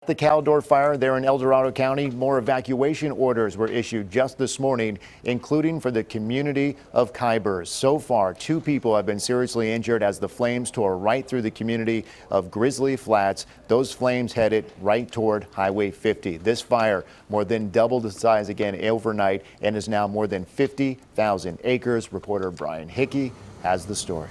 The Caldor Fire there in Dorado County, more evacuation orders were issued just this morning, including for the community of Kybers. So far, 2 people have been seriously injured as the flames tore right through the community of Grizzly Flats. Those flames headed right toward Highway 50. This fire more than doubled the size again overnight and is now more than 50,000 acres. Reporter Brian Hickey has the story.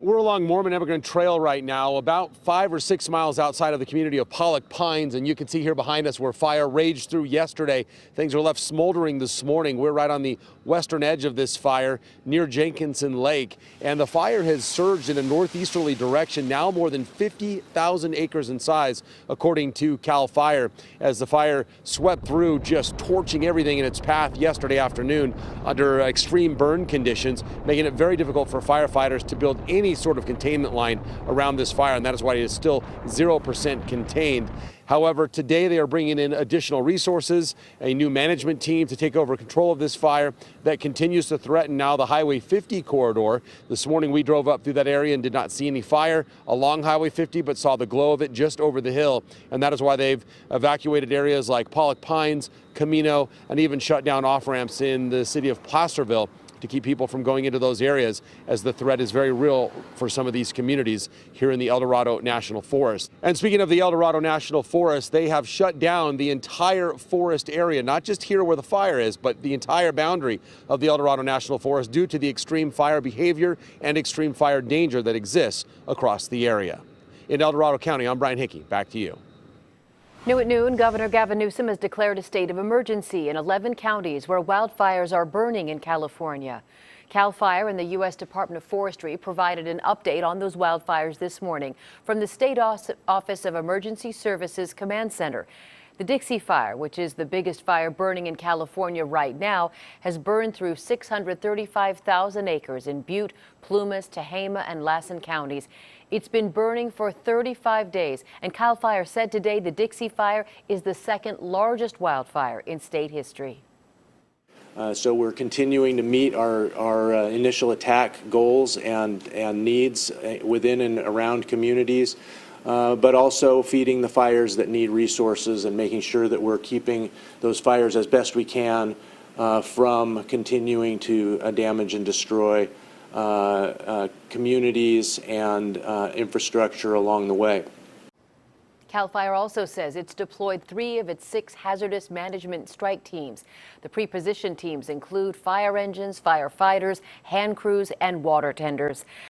We're along Mormon Emigrant Trail right now, about 5 or 6 miles outside of the community of Pollock Pines, and you can see here behind us where fire raged through yesterday. Things were left smoldering this morning. We're right on the western edge of this fire near Jenkinson Lake, and the fire has surged in a northeasterly direction, now more than 50,000 acres in size, according to Cal Fire, as the fire swept through, just torching everything in its path yesterday afternoon under extreme burn conditions, making it very difficult for firefighters to build any sort of containment line around this fire, and that is why it is still 0% contained. However, today they are bringing in additional resources, a new management team to take over control of this fire that continues to threaten now the Highway 50 corridor. This morning we drove up through that area and did not see any fire along Highway 50, but saw the glow of it just over the hill, and that is why they've evacuated areas like Pollock Pines, Camino, and even shut down off-ramps in the city of Placerville to keep people from going into those areas, as the threat is very real for some of these communities here in the El Dorado National Forest. And speaking of the El Dorado National Forest, they have shut down the entire forest area, not just here where the fire is, but the entire boundary of the El Dorado National Forest due to the extreme fire behavior and extreme fire danger that exists across the area. In El Dorado County, I'm Brian Hickey. Back to you. New at noon, Governor Gavin Newsom has declared a state of emergency in 11 counties where wildfires are burning in California. Cal Fire and the U.S. Department of Forestry provided an update on those wildfires this morning from the State Office of Emergency Services Command Center. The Dixie Fire, which is the biggest fire burning in California right now, has burned through 635,000 acres in Butte, Plumas, Tehama, and Lassen counties. It's been burning for 35 days, and Cal Fire said today the Dixie Fire is the second largest wildfire in state history. So we're continuing to meet our initial attack goals and needs within and around communities, but also feeding the fires that need resources and making sure that we're keeping those fires as best we can from continuing to damage and destroy communities and infrastructure along the way. Cal Fire also says it's deployed 3 of its 6 hazardous management strike teams. The pre-position teams include fire engines, firefighters, hand crews, and water tenders.